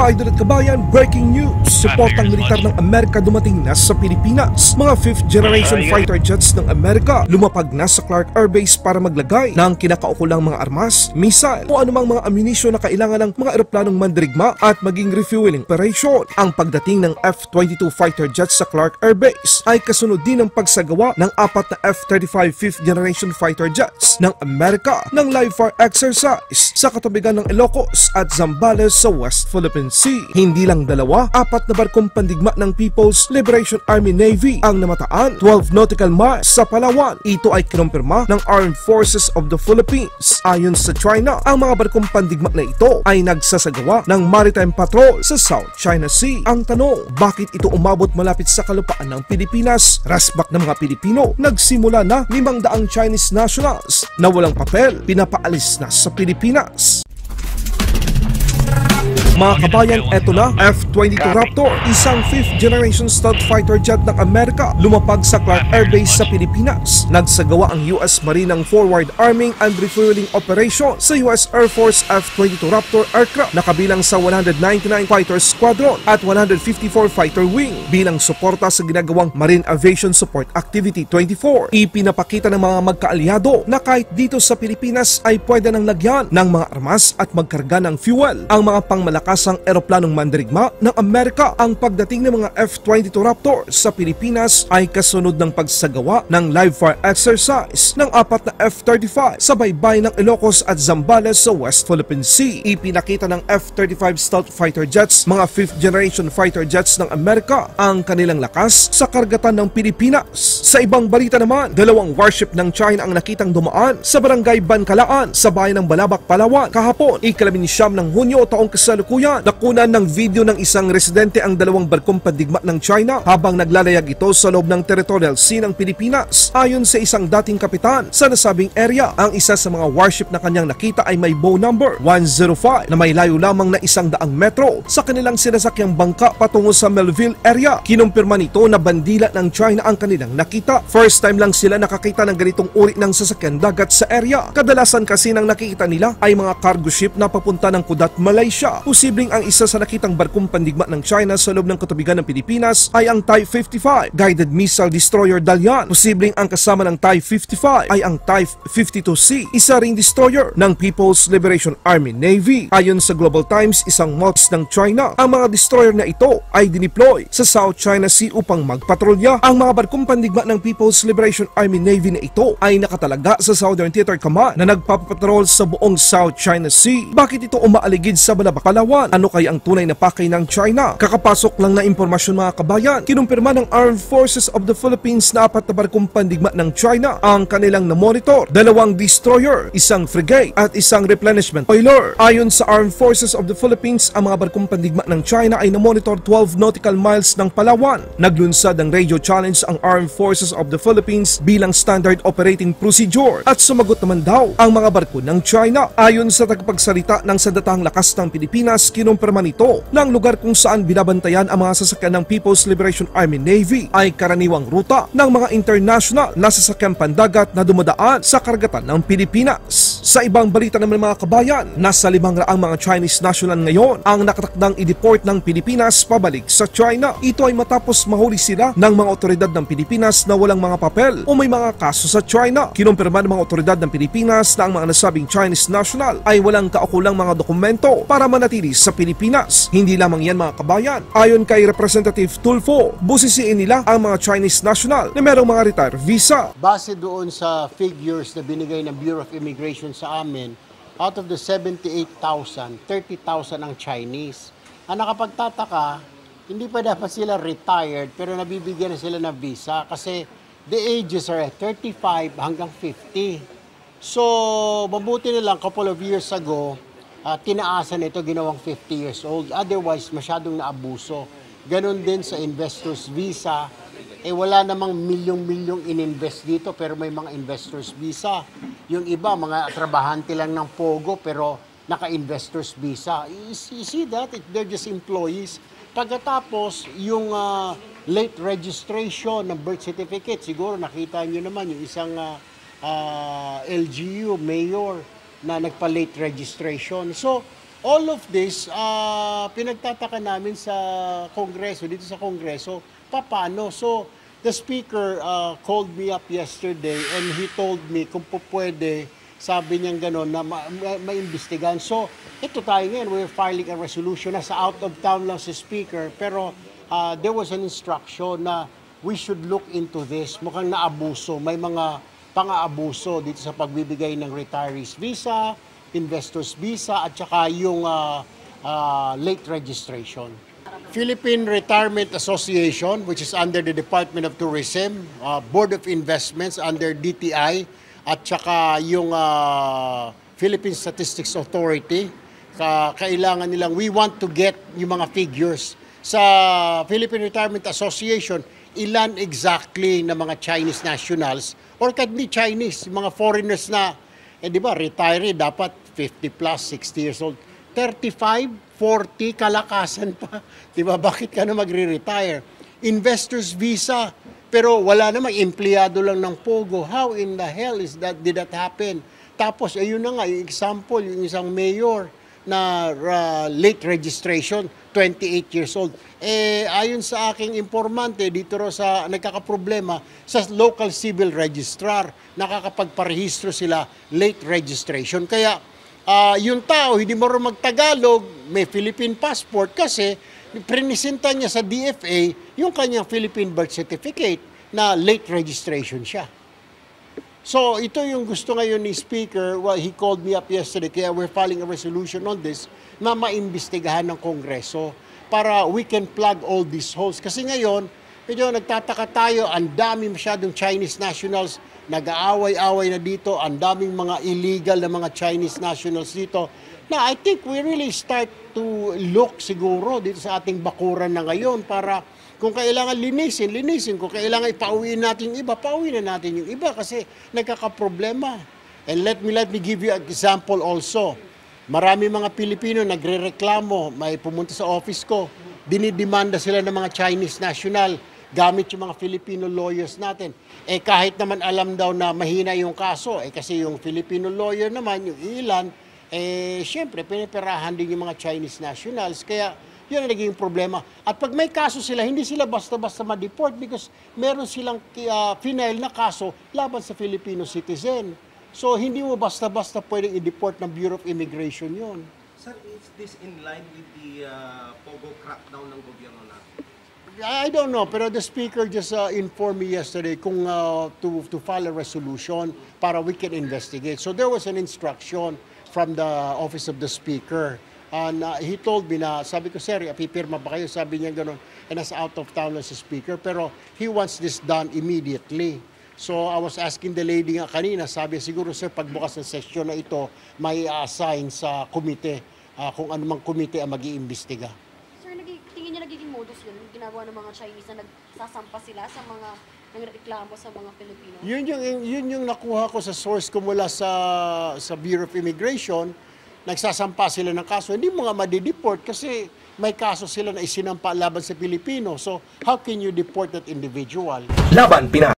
Mga idol at kabayan, breaking news! Suportang militar ng Amerika dumating na sa Pilipinas. Mga 5th generation fighter jets ng Amerika lumapag na sa Clark Air Base para maglagay ng kinakaukulang mga armas, missile o anumang mga ammunisyon na kailangan ng mga eroplanong mandirigma at maging refueling operation. Ang pagdating ng F-22 fighter jets sa Clark Air Base ay kasunod din ng pagsagawa ng 4 na F-35 5th generation fighter jets ng Amerika ng live fire exercise sa katubigan ng Ilocos at Zambales sa West Philippine Sea. Hindi lang dalawa, 4 na barkong pandigma ng People's Liberation Army Navy ang namataan 12 nautical miles sa Palawan. Ito ay kinumpirma ng Armed Forces of the Philippines. Ayon sa China, ang mga barkong pandigma na ito ay nagsasagawa ng maritime patrol sa South China Sea. Ang tanong, bakit ito umabot malapit sa kalupaan ng Pilipinas? Rasbak ng mga Pilipino, nagsimula na 500 Chinese nationals na walang papel, pinapaalis na sa Pilipinas. Mga kabayan, eto na, F-22 Raptor, isang 5th generation stealth fighter jet ng Amerika, lumapag sa Clark Air Base sa Pilipinas. Nagsagawa ang US Marine ng forward arming and refueling operation sa US Air Force F-22 Raptor aircraft na kabilang sa 199 fighter squadron at 154 fighter wing bilang suporta sa ginagawang Marine Aviation Support Activity 24. Ipinapakita ng mga magkaalyado na kahit dito sa Pilipinas ay pwede nang lagyan ng mga armas at magkarga ng fuel ang mga pangmalakas ang eroplanong mandirigma ng Amerika. Ang pagdating ng mga F-22 Raptor sa Pilipinas ay kasunod ng pagsagawa ng live fire exercise ng 4 na F-35 sa baybay ng Ilocos at Zambales sa West Philippine Sea. Ipinakita ng F-35 stealth fighter jets, mga 5th generation fighter jets ng Amerika, ang kanilang lakas sa karagatan ng Pilipinas. Sa ibang balita naman, 2 warship ng China ang nakitang dumaan sa barangay Bankalaan sa bayan ng Balabac, Palawan kahapon, ika-19 ng Hunyo taong kasalukuyan. Nakunan ng video ng isang residente ang 2 barkong pandigma ng China habang naglalayag ito sa loob ng territorial sea ng Pilipinas. Ayon sa isang dating kapitan sa nasabing area, ang isa sa mga warship na kanyang nakita ay may bow number 105 na may layo lamang na 100 metro sa kanilang sinasakyang bangka patungo sa Melville area. Kinumpirma nito na bandila ng China ang kanilang nakita. First time lang sila nakakita ng ganitong uri ng sasakyan dagat sa area. Kadalasan kasi nang nakikita nila ay mga cargo ship na papunta ng Kudat, Malaysia. Posibleng ang isa sa nakitang barkong pandigma ng China sa loob ng katubigan ng Pilipinas ay ang Type 55 Guided Missile Destroyer Dalian. Posibleng ang kasama ng Type 55 ay ang Type 52C, isa ring destroyer ng People's Liberation Army Navy. Ayon sa Global Times, isang MOTS ng China, ang mga destroyer na ito ay dineploy sa South China Sea upang magpatrolya. Ang mga barkong pandigma ng People's Liberation Army Navy na ito ay nakatalaga sa Southern Theater Command na nagpapatrol sa buong South China Sea. Bakit ito umaaligid sa Balabac, Palawan? Ano kaya ang tunay na pakay ng China? Kakapasok lang na impormasyon mga kabayan, kinumpirma ng Armed Forces of the Philippines na 4 na barkong pandigma ng China ang kanilang na-monitor, 2 destroyer, isang frigate at isang replenishment oiler. Ayon sa Armed Forces of the Philippines, ang mga barkong pandigma ng China ay na-monitor 12 nautical miles ng Palawan. Naglunsad ng radio challenge ang Armed Forces of the Philippines bilang standard operating procedure at sumagot naman daw ang mga barko ng China. Ayon sa tagapagsalita ng Sandatahang Lakas ng Pilipinas, kinumpirma nito na ang lugar kung saan binabantayan ang mga sasakyan ng People's Liberation Army Navy ay karaniwang ruta ng mga international na sasakyan pandagat na dumadaan sa karagatan ng Pilipinas. Sa ibang balita naman mga kabayan, nasa 500 mga Chinese national ngayon ang nakatakdang i-deport ng Pilipinas pabalik sa China. Ito ay matapos mahuli sila ng mga otoridad ng Pilipinas na walang mga papel o may mga kaso sa China. Kinumpirma ng mga otoridad ng Pilipinas na ang mga nasabing Chinese national ay walang kaukulang mga dokumento para manatili sa Pilipinas. Hindi lamang yan mga kabayan. Ayon kay Representative Tulfo, busisiin nila ang mga Chinese national na merong mga retire visa. Base doon sa figures na binigay ng Bureau of Immigration sa amin, out of the 78,000, 30,000 ang Chinese. Ang nakapagtataka, hindi pa dapat sila retired pero nabibigyan na sila ng visa kasi the ages are 35 hanggang 50. So, mabuti na lang couple of years ago, tinaasan ito, ginawang 50 years old. Otherwise, masyadong naabuso. Ganon din sa investor's visa. Wala namang milyong-milyong ininvest dito, pero may mga investor's visa. Yung iba, mga trabahante lang ng Pogo, pero naka-investor's visa. You see that? They're just employees. Pagkatapos, yung late registration ng birth certificate, siguro nakita nyo naman yung isang LGU, mayor, na nagpa-late registration. So, all of this, pinagtataka namin sa Kongreso, dito sa Kongreso, paano? So, the Speaker called me up yesterday and he told me kung po pwede, sabi niya gano'n, na maimbestigahan. So, ito tayo ngayon, we're filing a resolution. Nasa out of town lang si Speaker, pero there was an instruction na we should look into this. Mukhang naabuso, may mga pang-aabuso dito sa pagbibigay ng retirees visa, investors visa, at saka yung late registration. Philippine Retirement Association, which is under the Department of Tourism, Board of Investments under DTI, at saka yung Philippine Statistics Authority, kailangan nilang, we want to get yung mga figures. Sa Philippine Retirement Association, ilan exactly na mga Chinese nationals, or kahit di Chinese, mga foreigners na, di ba, retiree, dapat 50 plus, 60 years old. 35, 40, kalakasan pa. Di ba, bakit ka na magre-retire? Investors visa, pero wala namang empleyado lang ng Pogo. How in the hell did that happen? Tapos, ayun na nga, yung example, yung isang mayor na late registration, 28 years old. Ayon sa aking informante, dito ro sa nagkakaproblema, sa local civil registrar, nakakapagparehistro sila late registration. Kaya, yung tao, hindi marunong magtagalog, may Philippine passport kasi prinisinta niya sa DFA yung kanyang Philippine birth certificate na late registration siya. So, ito yung gusto ngayon ni Speaker. Well, he called me up yesterday, kaya we're filing a resolution on this na maimbestigahan ng Kongreso para we can plug all these holes. Kasi ngayon, medyo nagtataka tayo, ang dami masyadong Chinese nationals, nag-aaway-away na dito, ang daming mga illegal na mga Chinese nationals dito. Na I think we really start to look siguro dito sa ating bakuran na ngayon para kung kailangan linisin. Kung kailangan ipauwiin natin yung iba, pauwiin na natin yung iba kasi nagkakaproblema. And let me give you an example also. Marami mga Pilipino nagre-reklamo, may pumunta sa office ko, dinidemanda sila ng mga Chinese national gamit yung mga Filipino lawyers natin. Kahit naman alam daw na mahina yung kaso, kasi yung Filipino lawyer naman, yung ilan, syempre, piniperahan din yung mga Chinese nationals. Kaya, yun ang naging problema. At pag may kaso sila, hindi sila basta-basta ma-deport because meron silang final na kaso laban sa Filipino citizen. So, hindi mo basta-basta pwedeng i-deport ng Bureau of Immigration yun. Sir, is this in line with the Pogo crackdown ng gobyerno natin? I don't know, pero the Speaker just informed me yesterday kung to file a resolution para we can investigate. So, there was an instruction from the Office of the Speaker. And he told me na, sabi ko, sir, pipirma ba kayo? Sabi niya gano'n, nasa out of town lang si Speaker, pero he wants this done immediately. So I was asking the lady nga kanina, sabi siguro, sir, pagbukas ng session na ito, may assign sa komite, kung anumang komite ang mag-iimbestiga. Sir, tingin niya nagiging modus yun, ginagawa ng mga Chinese na nagsasampa sila sa mga nangreklamo sa mga Pilipino? Yun yung nakuha ko sa source ko mula sa Bureau of Immigration. Nagsasampa sila ng kaso, hindi mo nga madideport kasi may kaso sila na isinampa laban sa Pilipino. So, how can you deport that individual? Laban Pinas.